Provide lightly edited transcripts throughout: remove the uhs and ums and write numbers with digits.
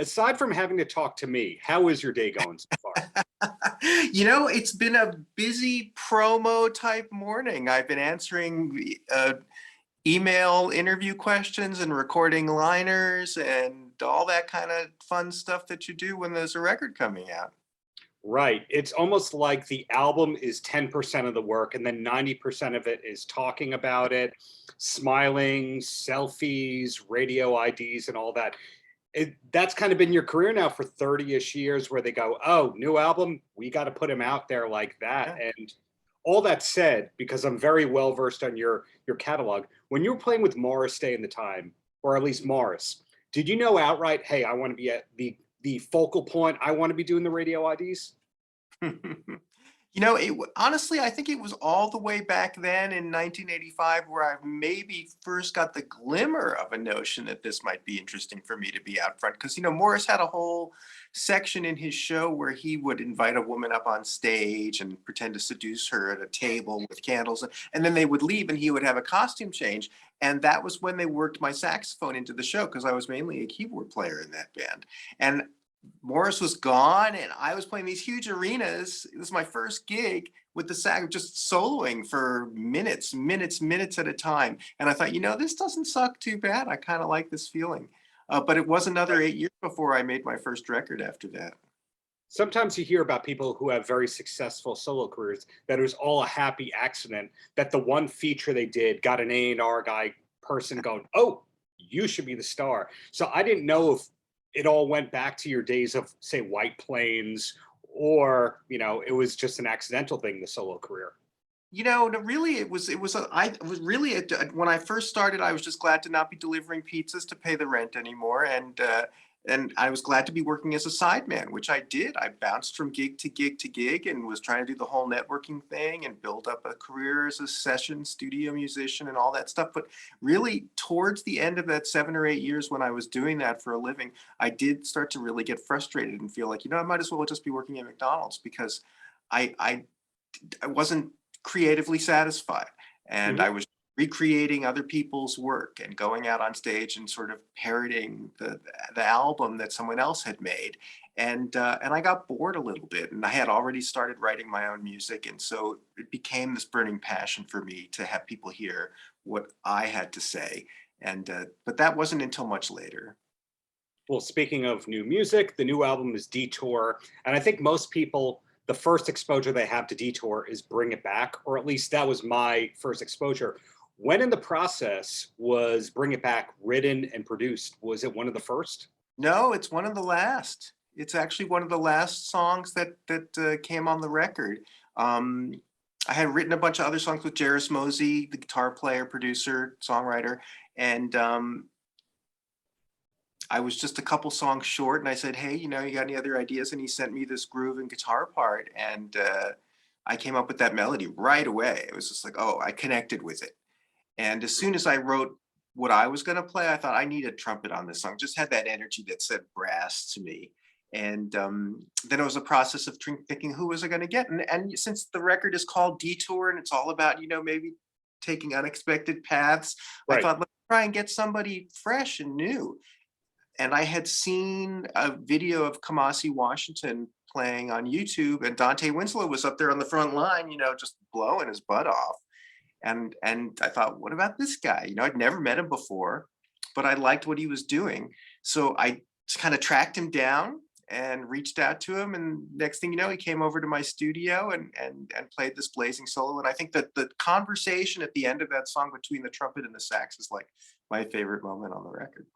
aside from having to talk to me, how is your day going so far? It's been a busy promo type morning. I've been answering email interview questions and recording liners and all that kind of fun stuff that you do when there's a record coming out. Right. It's almost like the album is 10% of the work, and then 90% of it is talking about it, smiling, selfies, radio IDs, and all that. That's kind of been your career now for 30-ish years, where they go, oh, new album, we got to put him out there like that. Yeah. And all that said, because I'm very well versed on your catalog, when you were playing with Morris Day in the time, or at least Morris, did you know outright, hey, I want to be at the focal point, I want to be doing the radio IDs? Honestly, I think it was all the way back then in 1985 where I maybe first got the glimmer of a notion that this might be interesting for me to be out front. Because, Morris had a whole section in his show where he would invite a woman up on stage and pretend to seduce her at a table with candles. And then they would leave and he would have a costume change. And that was when they worked my saxophone into the show because I was mainly a keyboard player in that band. And Morris was gone and I was playing these huge arenas. It was my first gig with the sax, just soloing for minutes at a time. And I thought, this doesn't suck too bad. I kind of like this feeling. But it was another 8 years before I made my first record after that. Sometimes you hear about people who have very successful solo careers that it was all a happy accident, that the one feature they did got an A&R guy person going, oh, you should be the star. So I didn't know if it all went back to your days of, say, White Plains, or it was just an accidental thing, the solo career. Really, when I first started, I was just glad to not be delivering pizzas to pay the rent anymore. And I was glad to be working as a sideman, which I did. I bounced from gig to gig to gig and was trying to do the whole networking thing and build up a career as a session studio musician and all that stuff. But really, towards the end of that 7 or 8 years when I was doing that for a living, I did start to really get frustrated and feel like, I might as well just be working at McDonald's because I wasn't creatively satisfied. And I was recreating other people's work and going out on stage and sort of parroting the album that someone else had made. And I got bored a little bit, and I had already started writing my own music. And so it became this burning passion for me to have people hear what I had to say. And but that wasn't until much later. Well, speaking of new music, the new album is Detour. And I think most people, the first exposure they have to Detour is Bring It Back, or at least that was my first exposure. When in the process was Bring It Back written and produced? Was it one of the first? No, it's one of the last. It's actually one of the last songs that came on the record. I had written a bunch of other songs with Jairus Mosey, the guitar player, producer, songwriter, and I was just a couple songs short. And I said, "Hey, you got any other ideas?" And he sent me this groove and guitar part, and I came up with that melody right away. It was just like, oh, I connected with it. And as soon as I wrote what I was going to play, I thought I need a trumpet on this song. Just had that energy that said brass to me. And then it was a process of thinking who was I going to get. And since the record is called Detour and it's all about, maybe taking unexpected paths, Right. I thought, let's try and get somebody fresh and new. And I had seen a video of Kamasi Washington playing on YouTube, and Dante Winslow was up there on the front line, just blowing his butt off. And I thought, what about this guy? I'd never met him before, but I liked what he was doing. So I kind of tracked him down and reached out to him. And next thing you know, he came over to my studio and played this blazing solo. And I think that the conversation at the end of that song between the trumpet and the sax is like my favorite moment on the record.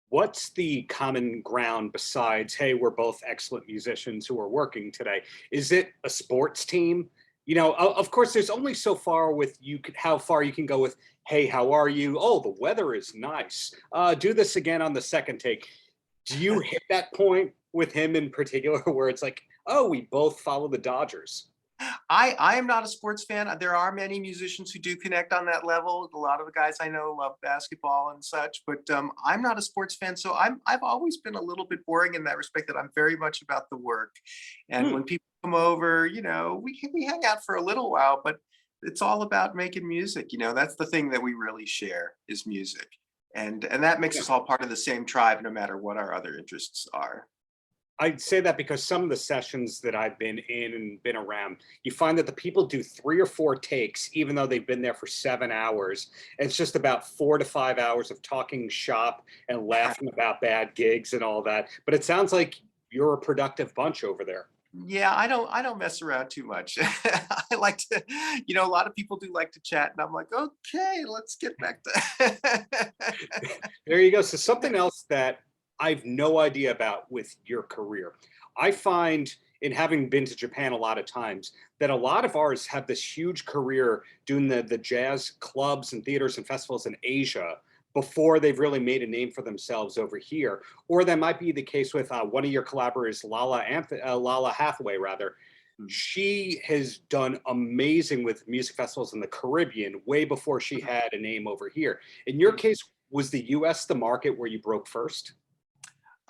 What's the common ground besides, hey, we're both excellent musicians who are working today? Is it a sports team? Of course, there's only so far with how far you can go with, hey, how are you? Oh, the weather is nice. Do this again on the second take. Do you hit that point with him in particular where it's like, oh, we both follow the Dodgers? I am not a sports fan. There are many musicians who do connect on that level. A lot of the guys I know love basketball and such, but I'm not a sports fan. So I've always been a little bit boring in that respect, that I'm very much about the work. And when people come over, we hang out for a little while, but it's all about making music. That's the thing that we really share is music. And that makes Yeah. us all part of the same tribe, no matter what our other interests are. I'd say that because some of the sessions that I've been in and been around, you find that the people do 3 or 4 takes, even though they've been there for 7 hours. It's just about 4 to 5 hours of talking shop and laughing about bad gigs and all that. But it sounds like you're a productive bunch over there. Yeah, I don't mess around too much. I like to, a lot of people do like to chat, and I'm like, okay, let's get back to. There you go. So something else that I've no idea about with your career. I find in having been to Japan a lot of times that a lot of artists have this huge career doing the jazz clubs and theaters and festivals in Asia before they've really made a name for themselves over here. Or that might be the case with one of your collaborators, Lala Hathaway, rather. She has done amazing with music festivals in the Caribbean way before she had a name over here. In your case, was the US the market where you broke first?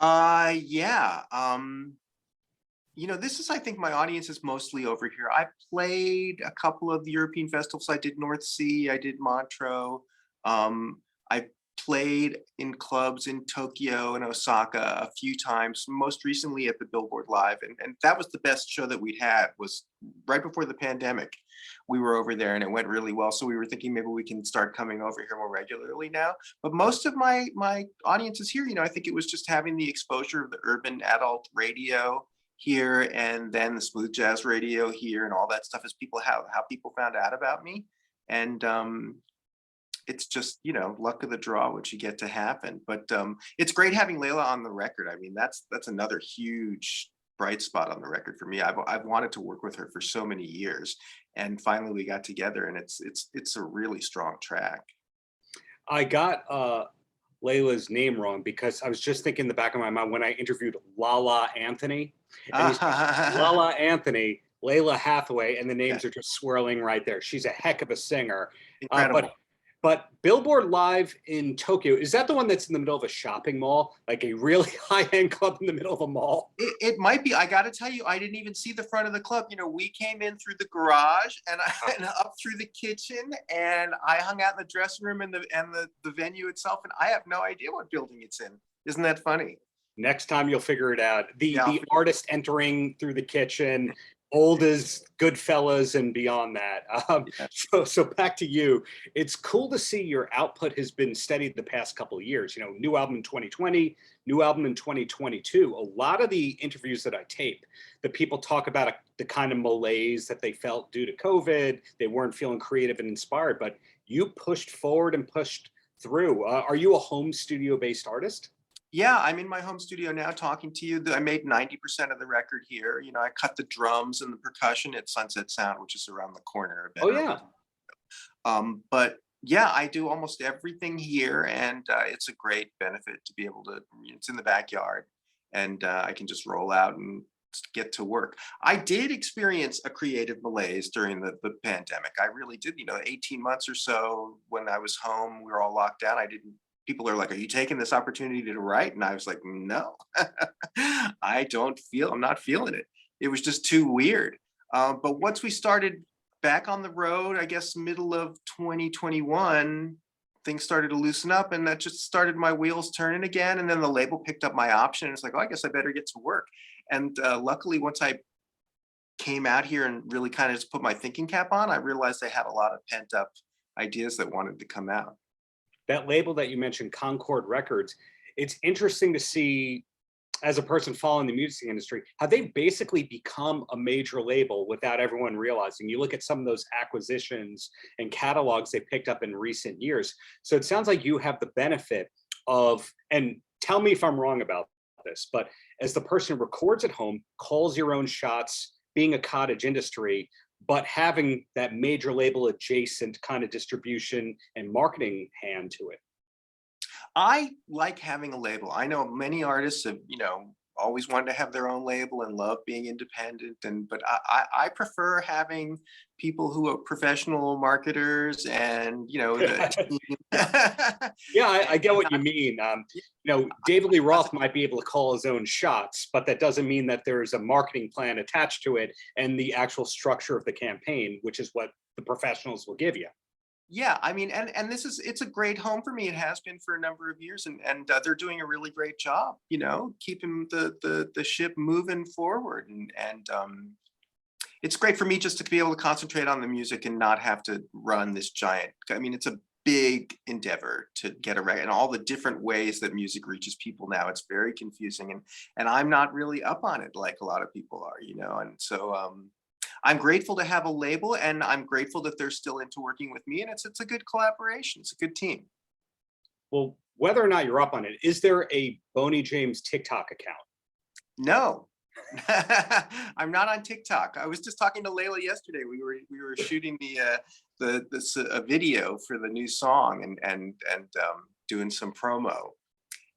Yeah. This is, I think my audience is mostly over here. I played a couple of the European festivals. I did North Sea, I did Montreux. I played in clubs in Tokyo and Osaka a few times, most recently at the Billboard Live. And that was the best show that we'd had, was right before the pandemic. We were over there and it went really well. So we were thinking maybe we can start coming over here more regularly now. But most of my audience is here. I think it was just having the exposure of the urban adult radio here, and then the smooth jazz radio here, and all that stuff, is how people found out about me. And it's just, luck of the draw what you get to happen. But it's great having Layla on the record. I mean, that's another huge bright spot on the record for me. I've wanted to work with her for so many years, and finally we got together, and it's a really strong track. I got Layla's name wrong because I was just thinking in the back of my mind when I interviewed Lala Anthony. And you say Lala Anthony, Layla Hathaway, and the names Yeah. are just swirling right there. She's a heck of a singer. Incredible. But Billboard Live in Tokyo, is that the one that's in the middle of a shopping mall, like a really high-end club in the middle of a mall? It might be. I got to tell you, I didn't even see the front of the club. We came in through the garage and up through the kitchen, and I hung out in the dressing room and the venue itself, and I have no idea what building it's in. Isn't that funny? Next time you'll figure it out. The Yeah. artist entering through the kitchen, old as Goodfellas and beyond that. Yeah. So back to you. It's cool to see your output has been steady the past couple of years. New album in 2020, new album in 2022. A lot of the interviews that I tape, the people talk about the kind of malaise that they felt due to COVID. They weren't feeling creative and inspired, but you pushed forward and pushed through. Are you a home studio-based artist? Yeah, I'm in my home studio now talking to you. I made 90% of the record here. I cut the drums and the percussion at Sunset Sound, which is around the corner. Oh, yeah. But yeah, I do almost everything here, and it's a great benefit to be able to. It's in the backyard, and I can just roll out and get to work. I did experience a creative malaise during the pandemic. I really did. 18 months or so when I was home, we were all locked down. People are like, are you taking this opportunity to write? And I was like, no, I'm not feeling it. It was just too weird. But once we started back on the road, I guess middle of 2021, things started to loosen up, and that just started my wheels turning again. And then the label picked up my option, and it's like, oh, I guess I better get to work. And luckily, once I came out here and really kind of just put my thinking cap on, I realized I had a lot of pent up ideas that wanted to come out. That label that you mentioned, Concord Records, it's interesting to see, as a person following the music industry, how they've basically become a major label without everyone realizing. You look at some of those acquisitions and catalogs they picked up in recent years. So it sounds like you have the benefit of, and tell me if I'm wrong about this, but as the person who records at home, calls your own shots, being a cottage industry, but having that major label adjacent kind of distribution and marketing hand to it. I like having a label. I know many artists have, always wanted to have their own label and love being independent. But I prefer having people who are professional marketers and, the team. Yeah, I get what you mean. David Lee Roth might be able to call his own shots, but that doesn't mean that there's a marketing plan attached to it and the actual structure of the campaign, which is what the professionals will give you. Yeah, I mean, and this is, it's a great home for me. It has been for a number of years, and they're doing a really great job, you know, keeping the ship moving forward, and it's great for me just to be able to concentrate on the music and not have to run this giant. I mean, it's a big endeavor to get a record, and all the different ways that music reaches people now. It's very confusing, and I'm not really up on it like a lot of people are, you know, and so I'm grateful to have a label, and I'm grateful that they're still into working with me, and it's a good collaboration. It's a good team. Well, whether or not you're up on it, is there a Boney James TikTok account? No. I'm not on TikTok. I was just talking to Layla yesterday. We were shooting a video for the new song, and doing some promo.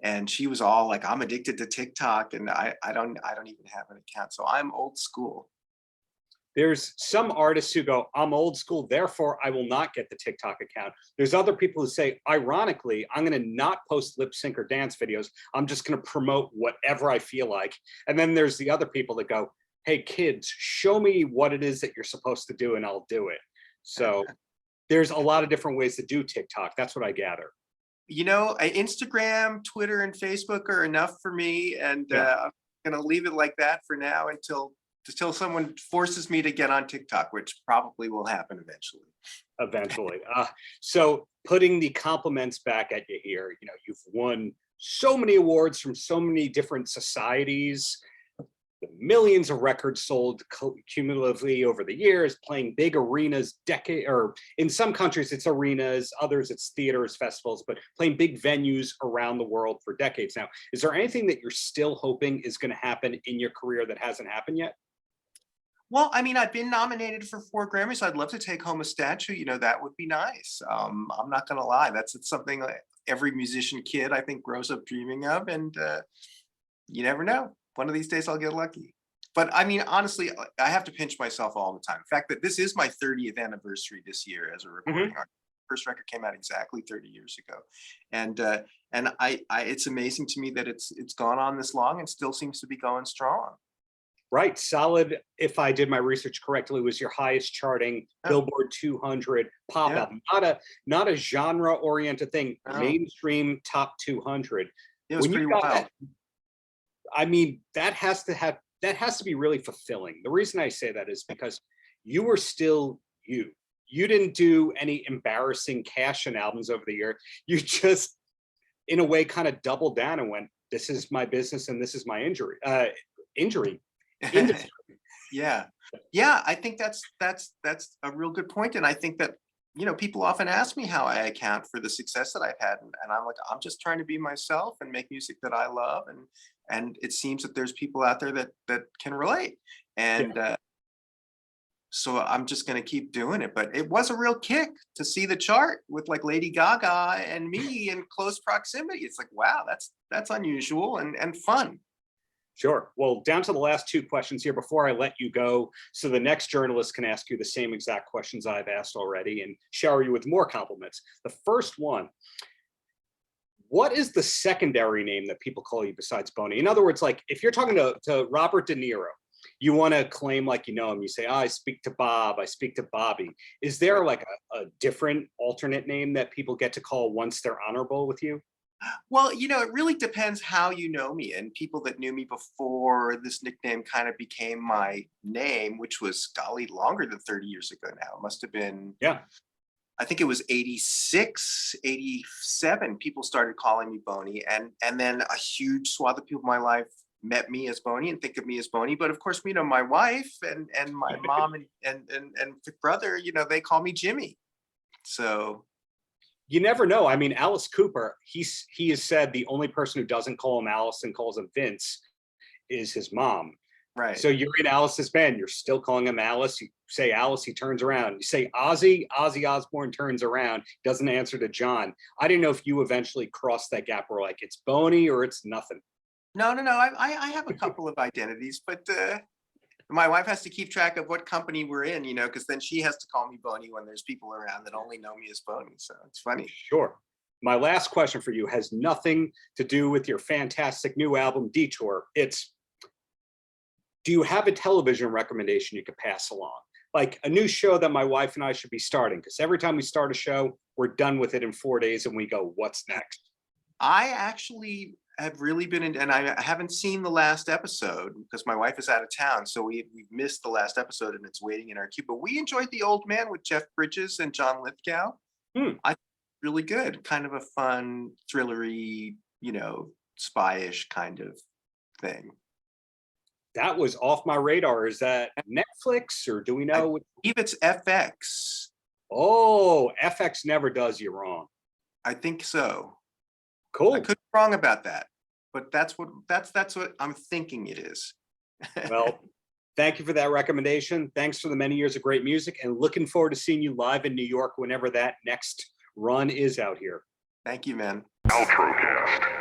And she was all like, "I'm addicted to TikTok," and I don't even have an account. So I'm old school. There's some artists who go, I'm old school, therefore I will not get the TikTok account. There's other people who say, ironically, I'm going to not post lip sync or dance videos. I'm just going to promote whatever I feel like. And then there's the other people that go, hey, kids, show me what it is that you're supposed to do and I'll do it. So there's a lot of different ways to do TikTok. That's what I gather. You know, Instagram, Twitter, and Facebook are enough for me. And I'm going to leave it like that for now until someone forces me to get on TikTok, which probably will happen eventually. Eventually. So putting the compliments back at you here, you know, you've won so many awards from so many different societies, the millions of records sold cumulatively over the years, playing big arenas, or in some countries it's arenas, others it's theaters, festivals, but playing big venues around the world for decades now. Is there anything that you're still hoping is going to happen in your career that hasn't happened yet? Well, I mean, I've been nominated for 4 Grammys. So I'd love to take home a statue. You know, that would be nice. I'm not going to lie. It's something that every musician kid, I think, grows up dreaming of. And you never know. One of these days I'll get lucky. But I mean, honestly, I have to pinch myself all the time. The fact that this is my 30th anniversary this year as a recording artist. First record came out exactly 30 years ago. And it's amazing to me that it's gone on this long and still seems to be going strong. Right, Solid, if I did my research correctly, was your highest charting Billboard 200 pop album. Not a genre-oriented thing, mainstream top 200. It was pretty wild. I mean, that has to be really fulfilling. The reason I say that is because you were still you. You didn't do any embarrassing cash-in albums over the year. You just, in a way, kind of doubled down and went, this is my business and this is my injury. Yeah, I think that's a real good point, and I think that, you know, people often ask me how I account for the success that I've had, and I'm like, I'm just trying to be myself and make music that I love, and it seems that there's people out there that can relate, and so I'm just going to keep doing it. But it was a real kick to see the chart with like Lady Gaga and me in close proximity. It's like, wow, that's unusual and fun. Sure. Well, down to the last 2 questions here before I let you go, so the next journalist can ask you the same exact questions I've asked already and shower you with more compliments. The first one, what is the secondary name that people call you besides Boney? In other words, like if you're talking to Robert De Niro, you want to claim like you know him, you say, I speak to Bob, I speak to Bobby. Is there like a different alternate name that people get to call once they're honorable with you? Well, you know, it really depends how you know me, and people that knew me before this nickname kind of became my name, which was, golly, longer than 30 years ago now. It must have been, I think it was 86, 87, people started calling me Boney, and then a huge swath of people in my life met me as Boney and think of me as Boney. But of course, you know, my wife and my mom and brother, you know, they call me Jimmy. So you never know. I mean, Alice Cooper, he has said the only person who doesn't call him Alice and calls him Vince is his mom. Right. So you're in Alice's band, you're still calling him Alice. You say Alice, he turns around. You say Ozzy Osbourne turns around, doesn't answer to John. I didn't know if you eventually crossed that gap where like it's Boney or it's nothing. No. I have a couple of identities, but my wife has to keep track of what company we're in, you know, because then she has to call me Boney when there's people around that only know me as Boney. So it's funny. Sure. My last question for you has nothing to do with your fantastic new album, Detour. It's, do you have a television recommendation you could pass along? like a new show that my wife and I should be starting? Because every time we start a show, we're done with it in 4 days and we go, what's next? I actually have really been in, and I haven't seen the last episode because my wife is out of town. So we've missed the last episode and it's waiting in our queue. But we enjoyed The Old Man with Jeff Bridges and John Lithgow. I think really good, kind of a fun, thrillery, spy-ish kind of thing. That was off my radar. Is that Netflix or do we I know? believe it's FX. Oh, FX never does you wrong. I think so. Cool. I could be wrong about that, but that's what I'm thinking it is. Well, thank you for that recommendation. Thanks for the many years of great music, and looking forward to seeing you live in New York whenever that next run is out here. Thank you, man. Paltrocast.